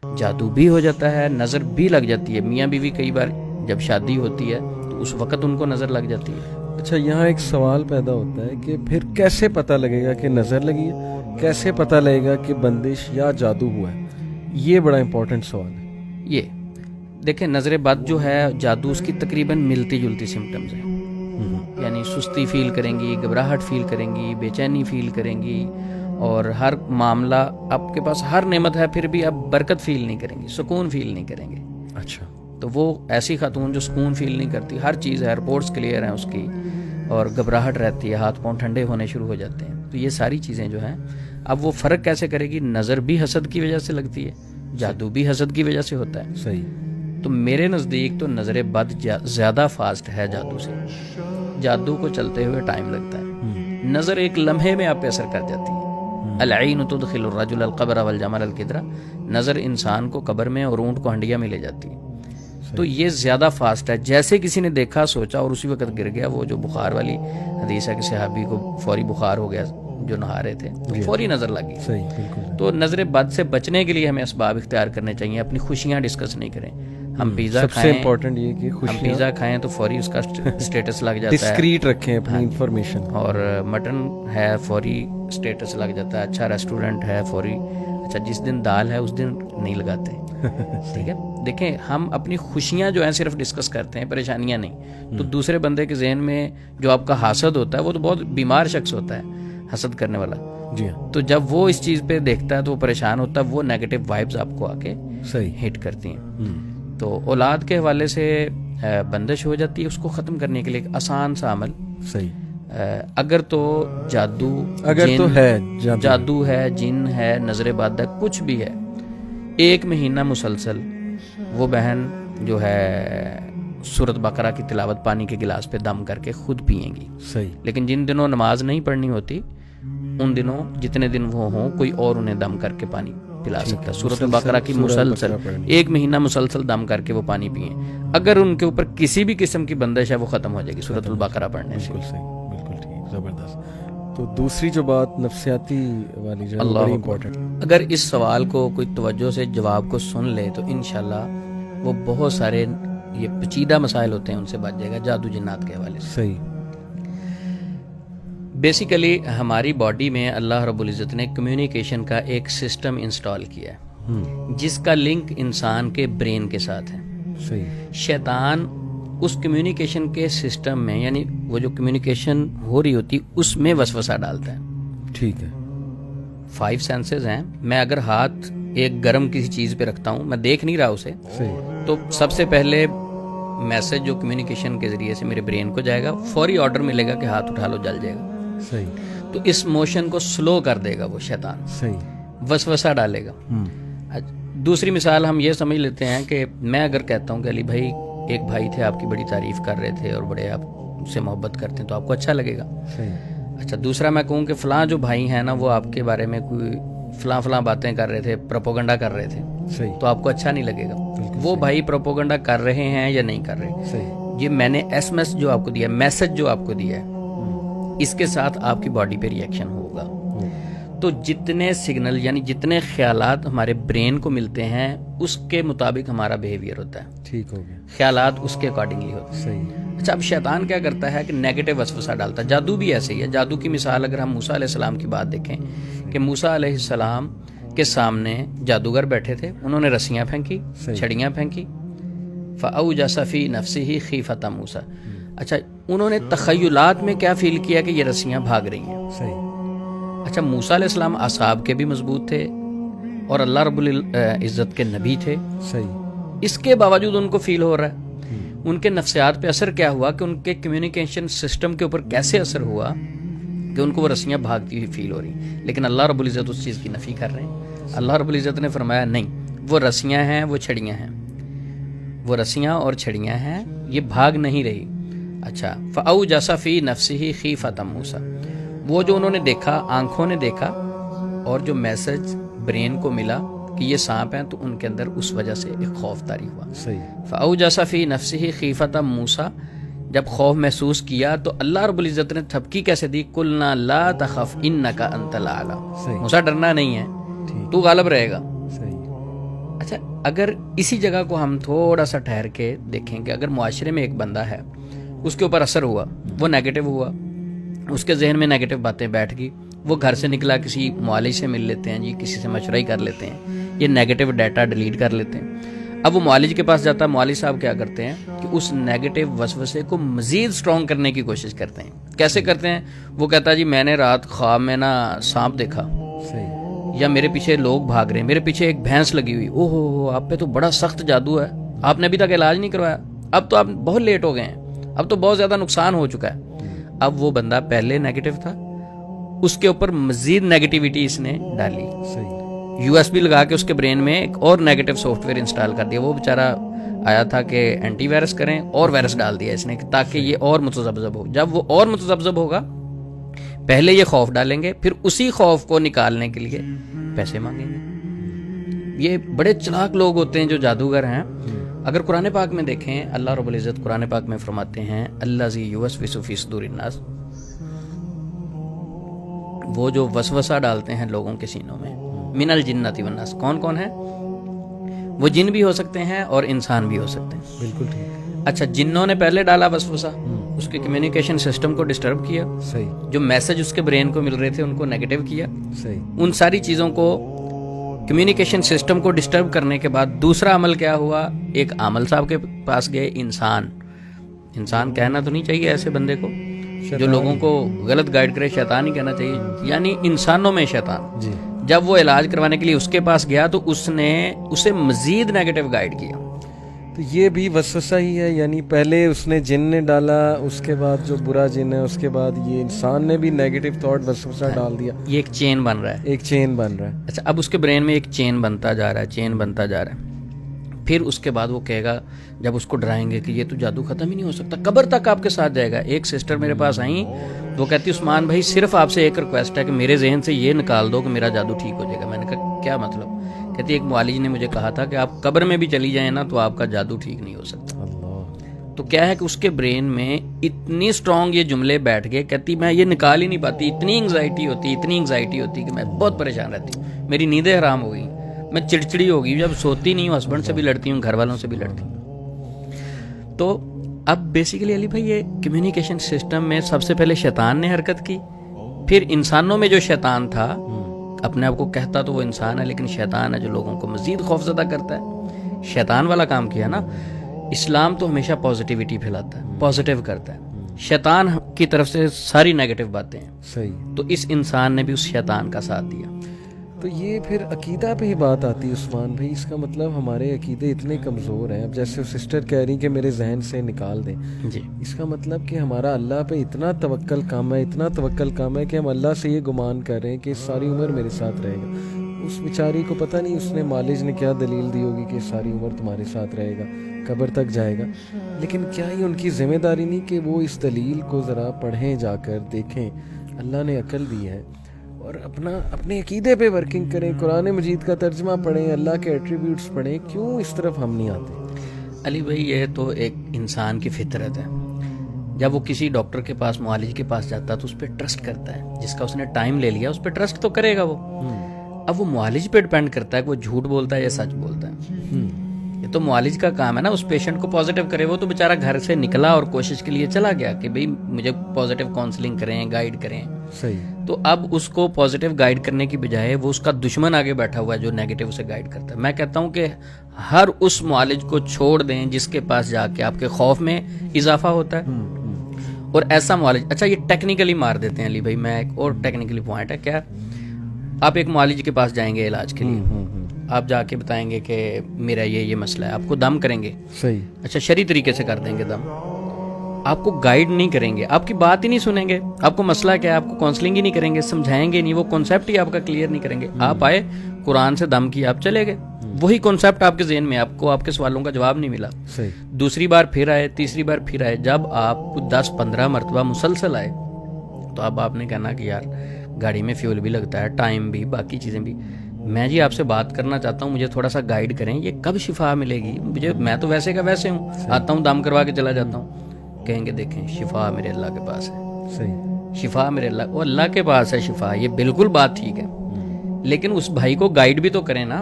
جادو بھی ہو جاتا ہے, نظر بھی لگ جاتی ہے. میاں بیوی کئی بار جب شادی ہوتی ہے تو اس وقت ان کو نظر لگ جاتی ہے. اچھا, یہاں ایک سوال پیدا ہوتا ہے کہ پھر کیسے پتہ لگے گا کہ نظر لگی ہے, کیسے پتہ لگے گا کہ بندش یا جادو ہوا ہے؟ یہ بڑا امپورٹنٹ سوال ہے. یہ دیکھیں, نظر بد جو ہے جادو, اس کی تقریباً ملتی جلتی سمٹمز ہیں. یعنی سستی فیل کریں گی, گھبراہٹ فیل کریں گی, بے چینی فیل کریں گی, اور ہر معاملہ آپ کے پاس ہر نعمت ہے پھر بھی آپ برکت فیل نہیں کریں گی, سکون فیل نہیں کریں گے. اچھا, تو وہ ایسی خاتون جو سکون فیل نہیں کرتی, ہر چیز ہے, رپورٹس کلیئر ہیں اس کی, اور گھبراہٹ رہتی ہے, ہاتھ پاؤں ٹھنڈے ہونے شروع ہو جاتے ہیں. تو یہ ساری چیزیں جو ہیں, اب وہ فرق کیسے کرے گی؟ نظر بھی حسد کی وجہ سے لگتی ہے, جادو بھی حسد کی وجہ سے ہوتا ہے. صحیح. تو میرے نزدیک تو نظر بد زیادہ فاسٹ ہے جادو سے. جادو کو چلتے ہوئے ٹائم لگتا ہے, نظر ایک لمحے میں آپ پہ اثر کر جاتی ہے. العین تدخل الرجل القبر والجمل القدرہ, نظر انسان کو قبر میں اور اونٹ کو ہنڈیا میں لے جاتی ہے. تو یہ زیادہ فاسٹ ہے. جیسے کسی نے دیکھا, سوچا اور اسی وقت گر گیا. وہ جو بخار والی حدیث ہے کہ صحابی کو فوری بخار ہو گیا جو نہا رہے تھے, تو فوری نظر لگی. صحیح, بالکل. تو نظر بد سے بچنے کے لیے ہمیں اسباب اختیار کرنے چاہیے, اپنی خوشیاں ڈسکس نہیں کریں. ہم پیزا سب سے کھائیں, امپورٹنٹ یہ کہ ہم پیزا کھائیں تو فوری اس کا اسٹیٹس لگ جاتا ہے, ڈسکریٹ رکھیں اپنی انفارمیشن. اور مٹن ہے فوری اسٹیٹس لگ جاتا ہے. اچھا ریسٹورنٹ ہے فوری, اچھا جس دن دال ہے اس دن نہیں لگاتے. ٹھیک ہے, دیکھیں ہم اپنی خوشیاں جو ہیں صرف ڈسکس کرتے ہیں, پریشانیاں نہیں. تو دوسرے بندے کے ذہن میں جو آپ کا حاسد ہوتا ہے, وہ تو بہت بیمار شخص ہوتا ہے حسد کرنے والا. جی ہاں. تو جب وہ اس چیز پہ دیکھتا ہے تو وہ پریشان ہوتا ہے, وہ نیگیٹو وائبز آپ کو آ کے صحیح ہٹ کرتی ہیں. تو اولاد کے حوالے سے بندش ہو جاتی ہے, اس کو ختم کرنے کے لیے ایک آسان سا عمل. صحیح. اگر تو جادو, اگر تو ہے جادو ہے, جن ہے, نظر بد ہے, کچھ بھی ہے, 1 مہینہ مسلسل وہ بہن جو ہے سورۃ بقرہ کی تلاوت پانی کے گلاس پہ دم کر کے خود پئیں گی. صحیح. لیکن جن دنوں نماز نہیں پڑھنی ہوتی, ان دنوں جتنے دن وہ ہوں, کوئی اور انہیں دم کر کے پانی پلا سکتا ہے. سورۃ البقرہ کی مسلسل 1 مہینہ مسلسل دم کر کے وہ پانی پئیں. اگر ان کے اوپر کسی بھی قسم کی بندش ہے وہ ختم ہو جائے گی سورۃ البقرہ پڑھنے سے. بالکل صحیح, بالکل ٹھیک, زبردست. تو دوسری جو بات نفسیاتی والی جو ہے بڑی امپورٹنٹ. اگر اس سوال کو کوئی توجہ سے جواب کو سن لے تو انشاءاللہ وہ بہت سارے یہ پیچیدہ مسائل ہوتے ہیں ان سے بچ جائے گا جادو جنات کے حوالے سے. صحیح. بیسیکلی ہماری باڈی میں اللہ رب العزت نے کمیونیکیشن کا ایک سسٹم انسٹال کیا ہے, جس کا لنک انسان کے برین کے ساتھ ہے. صحیح. شیطان اس کمیونیکیشن کے سسٹم میں, یعنی وہ جو کمیونیکیشن ہو رہی ہوتی اس میں وسوسہ ڈالتا ہے. ٹھیک ہے. 5 سینسز ہیں. میں اگر ہاتھ ایک گرم کسی چیز پہ رکھتا ہوں, میں دیکھ نہیں رہا اسے, صحیح. تو سب سے پہلے میسج جو کمیونیکیشن کے ذریعے سے میرے برین کو جائے گا, فوری آرڈر ملے گا کہ ہاتھ اٹھا لو, جل جائے گا. صحیح. تو اس موشن کو سلو کر دے گا وہ شیطان, صحیح. وسوسہ ڈالے گا. دوسری مثال ہم یہ سمجھ لیتے ہیں کہ میں اگر کہتا ہوں کہ علی بھائی ایک بھائی تھے آپ کی بڑی تعریف کر رہے تھے اور بڑے آپ سے محبت کرتے ہیں, تو آپ کو اچھا لگے گا. صحیح. اچھا, دوسرا میں کہوں کہ فلاں جو بھائی ہیں نا, وہ آپ کے بارے میں کوئی فلاں باتیں کر رہے تھے, پروپوگنڈا کر رہے تھے, صحیح. تو آپ کو اچھا نہیں لگے گا. وہ بھائی پروپوگنڈا کر رہے ہیں یا نہیں کر رہے, صحیح. یہ میں نے ایس ایم ایس جو آپ کو دیا, میسج جو آپ کو دیا ہے, اس کے ساتھ آپ کی باڈی پہ ریئیکشن ہوگا. تو جتنے سگنل یعنی جتنے خیالات ہمارے برین کو ملتے ہیں اس کے مطابق ہمارا بیہیویئر ہوتا ہے. ٹھیک ہو گیا. خیالات اس کے اکارڈنگلی ہوتے ہیں. صحیح. اچھا, اب شیطان کیا کرتا ہے کہ نیگیٹو وسوسہ ڈالتا ہے. جادو بھی ایسے ہی ہے. جادو کی مثال اگر ہم موسیٰ علیہ السلام کی بات دیکھیں کہ موسیٰ علیہ السلام کے سامنے جادوگر بیٹھے تھے, انہوں نے رسیاں پھینکی, چھڑیاں پھینکی. فأوجس فی نفسہ خیفۃ موسیٰ. اچھا, انہوں نے تخیلات میں کیا فیل کیا کہ یہ رسیاں بھاگ رہی ہیں. صحیح. اچھا, موسیٰ علیہ السلام اعصاب کے بھی مضبوط تھے اور اللہ رب العزت کے نبی تھے. صحیح. اس کے باوجود ان کو فیل ہو رہا ہے. ان کے نفسیات پہ اثر کیا ہوا کہ ان کے کمیونیکیشن سسٹم کے اوپر کیسے اثر ہوا کہ ان کو وہ رسیاں بھاگتی ہوئی فیل ہو رہی, لیکن اللہ رب العزت اس چیز کی نفی کر رہے ہیں. اللہ رب العزت نے فرمایا نہیں, وہ رسیاں ہیں, وہ چھڑیاں ہیں, وہ رسیاں اور چھڑیاں ہیں, یہ بھاگ نہیں رہی. اچھا, فأوجس فی نفسہ خیفۃ موسیٰ, وہ جو انہوں نے دیکھا, آنکھوں نے دیکھا, اور جو میسج برین کو ملا کہ یہ سانپ ہیں, تو ان کے اندر اس وجہ سے ایک خوف طاری ہوا. صحیح. فأوجس فی نفسہ خیفۃ موسیٰ, جب خوف محسوس کیا تو اللہ رب العزت نے تھپکی کیسے دی, قلنا لا تخف انک انت الاعلی. موسیٰ ڈرنا نہیں ہے, تو غالب رہے گا. صحیح. اچھا, اچھا اگر اسی جگہ کو ہم تھوڑا سا ٹھہر کے دیکھیں کہ اگر معاشرے میں ایک بندہ ہے, اس کے اوپر اثر ہوا, وہ نیگیٹو ہوا, اس کے ذہن میں نیگیٹو باتیں بیٹھ گئی, وہ گھر سے نکلا کسی معالج سے مل لیتے ہیں جی, کسی سے مشورہ ہی کر لیتے ہیں, یہ نیگیٹو ڈیٹا ڈیلیٹ کر لیتے ہیں. اب وہ معالج کے پاس جاتا ہے, معالج صاحب کیا کرتے ہیں کہ اس نیگیٹو وسوسے کو مزید سٹرونگ کرنے کی کوشش کرتے ہیں. کیسے کرتے ہیں؟ وہ کہتا ہے جی میں نے رات خواب میں نا سانپ دیکھا, یا میرے پیچھے لوگ بھاگ رہے ہیں, میرے پیچھے ایک بھینس لگی ہوئی, او ہو آپ پہ تو بڑا سخت جادو ہے, آپ نے ابھی تک علاج نہیں کروایا, اب تو آپ بہت لیٹ ہو گئے ہیں, اب تو بہت زیادہ نقصان ہو چکا ہے. اب وہ بندہ پہلے نیگیٹو تھا, اس کے اوپر مزید نیگیٹیوٹی اس نے ڈالی, یو ایس بی لگا کے اس کے برین میں ایک اور نیگیٹو سافٹ ویئر انسٹال کر دیا. وہ بیچارہ آیا تھا کہ اینٹی وائرس کریں, اور وائرس ڈال دیا اس نے تاکہ یہ اور متذبذب ہو. جب وہ اور متذبذب ہوگا, پہلے یہ خوف ڈالیں گے, پھر اسی خوف کو نکالنے کے لیے پیسے مانگیں گے. یہ بڑے چلاک لوگ ہوتے ہیں جو جادوگر ہیں. اگر قرآن پاک میں دیکھیں, اللہ رب العزت قرآن پاک میں فرماتے ہیں الذی یوسوس فی صدور الناس, وہ جو وسوسہ ڈالتے ہیں لوگوں کے سینوں میں, من الجنۃ والناس. کون کون ہے وہ؟ جن بھی ہو سکتے ہیں اور انسان بھی ہو سکتے ہیں. بالکل ٹھیک. اچھا جنوں نے پہلے ڈالا وسوسہ, اس کے کمیونیکیشن سسٹم کو ڈسٹرب کیا, صحیح, جو میسج اس کے برین کو مل رہے تھے ان کو نیگیٹو کیا, صحیح. ان ساری چیزوں کو کمیونیکیشن سسٹم کو ڈسٹرب کرنے کے بعد دوسرا عمل کیا ہوا؟ ایک عامل صاحب کے پاس گئے. انسان کہنا تو نہیں چاہیے ایسے بندے کو جو لوگوں کو غلط گائیڈ کرے, شیطان ہی کہنا چاہیے, یعنی انسانوں میں شیطان. جی. جب وہ علاج کروانے کے لیے اس کے پاس گیا تو اس نے اسے مزید نیگیٹو گائیڈ کیا. تو یہ بھی وسوسہ ہی ہے, یعنی پہلے اس نے جن نے ڈالا, اس کے بعد جو برا جن ہے, اس کے بعد یہ انسان نے بھی نیگیٹو تھاٹ وسوسہ ڈال دیا. یہ ایک چین بن رہا ہے, ایک چین بن رہا ہے. اچھا اب اس کے برین میں ایک چین بنتا جا رہا ہے, چین بنتا جا رہا ہے. پھر اس کے بعد وہ کہے گا, جب اس کو ڈرائیں گے کہ یہ تو جادو ختم ہی نہیں ہو سکتا, قبر تک آپ کے ساتھ جائے گا. ایک سسٹر میرے پاس آئیں, وہ کہتی عثمان بھائی صرف آپ سے ایک ریکویسٹ ہے کہ میرے ذہن سے یہ نکال دو کہ میرا جادو ٹھیک ہو جائے گا. میں نے کہا کیا مطلب؟ کہتی ایک معالج نے مجھے کہا تھا کہ آپ قبر میں بھی چلی جائیں نا تو آپ کا جادو ٹھیک نہیں ہو سکتا. تو کیا ہے کہ اس کے برین میں اتنی سٹرونگ یہ جملے بیٹھ گئے, کہتی میں یہ نکال ہی نہیں پاتی, اتنی انگزائٹی ہوتی کہ میں بہت پریشان رہتی ہوں, میری نیندیں حرام ہو گئی, میں چڑچڑی ہو گئی, جب سوتی نہیں ہوں ہسبینڈ سے بھی لڑتی ہوں, گھر والوں سے بھی لڑتی ہوں. تو اب بیسیکلی علی بھائی یہ کمیونیکیشن سسٹم میں سب سے پہلے شیطان نے حرکت کی, پھر انسانوں میں جو شیطان تھا, اپنے آپ کو کہتا تو وہ انسان ہے لیکن شیطان ہے جو لوگوں کو مزید خوفزدہ کرتا ہے, شیطان والا کام کیا نا. اسلام تو ہمیشہ پازیٹیوٹی پھیلاتا ہے, پازیٹیو کرتا ہے, شیطان کی طرف سے ساری نیگیٹو باتیں ہیں. صحیح. تو اس انسان نے بھی اس شیطان کا ساتھ دیا. تو یہ پھر عقیدہ پہ ہی بات آتی ہے عثمان بھائی, اس کا مطلب ہمارے عقیدے اتنے کمزور ہیں. اب جیسے سسٹر کہہ رہی کہ میرے ذہن سے نکال دیں, جی, اس کا مطلب کہ ہمارا اللہ پہ اتنا توکل کم ہے, اتنا توکل کم ہے کہ ہم اللہ سے یہ گمان کر رہے ہیں کہ ساری عمر میرے ساتھ رہے گا. اس بیچاری کو پتہ نہیں اس نے معالج نے کیا دلیل دی ہوگی کہ ساری عمر تمہارے ساتھ رہے گا, قبر تک جائے گا. لیکن کیا ہی ان کی ذمہ داری نہیں کہ وہ اس دلیل کو ذرا پڑھیں, جا کر دیکھیں, اللہ نے عقل دی ہے, اور اپنے عقیدے پہ ورکنگ کریں, قرآن مجید کا ترجمہ پڑھیں, اللہ کے ایٹریبیوٹس پڑھیں. کیوں اس طرف ہم نہیں آتے؟ علی بھائی یہ تو ایک انسان کی فطرت ہے. جب وہ کسی ڈاکٹر کے پاس, معالج کے پاس جاتا ہے تو اس پہ ٹرسٹ کرتا ہے, جس کا اس نے ٹائم لے لیا اس پہ ٹرسٹ تو کرے گا وہ. اب وہ معالج پہ ڈپینڈ کرتا ہے کہ وہ جھوٹ بولتا ہے یا سچ بولتا ہے. یہ تو معالج کا کام ہے نا اس پیشنٹ کو پازیٹیو کرے. وہ تو بیچارہ گھر سے نکلا اور کوشش کے لیے چلا گیا کہ بھئی مجھے پازیٹیو کاؤنسلنگ کریں, گائیڈ کریں. صحیح. تو اب اس کو پازیٹیو گائیڈ کرنے کی بجائے وہ اس کا دشمن آگے بیٹھا ہوا ہے جو نیگیٹیو اسے گائیڈ کرتا ہے. میں کہتا ہوں کہ ہر اس معالج کو چھوڑ دیں جس کے پاس جا کے آپ کے خوف میں اضافہ ہوتا ہے, اور ایسا معالج. اچھا یہ ٹیکنیکلی مار دیتے ہیں علی بھائی, میں ایک اور ٹیکنیکلی پوائنٹ ہے. کیا آپ ایک معالج کے پاس جائیں گے علاج کے لیے, آپ جا کے بتائیں گے کہ میرا یہ مسئلہ ہے, آپ کو دم کریں گے. صحیح. اچھا شرعی طریقے سے کر دیں گے دم, آپ کو گائیڈ نہیں کریں گے, آپ کی بات ہی نہیں سنیں گے, آپ کو مسئلہ کیا ہے آپ کو کاؤنسلنگ ہی نہیں کریں گے, سمجھائیں گے نہیں, وہ کانسیپٹ ہی آپ کا کلیئر نہیں کریں گے. آپ آئے, قرآن سے دم کیا, آپ چلے گئے, وہی کانسیپٹ آپ کے ذہن میں, آپ کو آپ کے سوالوں کا جواب نہیں ملا. صحیح. دوسری بار پھر آئے, تیسری بار پھر آئے, جب آپ 10-15 مرتبہ مسلسل آئے تو اب آپ نے کہنا کہ یار گاڑی میں فیول بھی لگتا ہے, ٹائم بھی, باقی چیزیں بھی, میں جی آپ سے بات کرنا چاہتا ہوں, مجھے تھوڑا سا گائیڈ کریں, یہ کب شفا ملے گی مجھے, میں تو ویسے کا ویسے ہوں, آتا ہوں دم کروا کے چلا جاتا ہوں. کہیں گے دیکھیں شفا میرے اللہ کے پاس ہے. صحیح. شفا میرے اللہ کے پاس ہے شفا, یہ بالکل بات ٹھیک ہے, لیکن اس بھائی کو گائیڈ بھی تو کریں نا.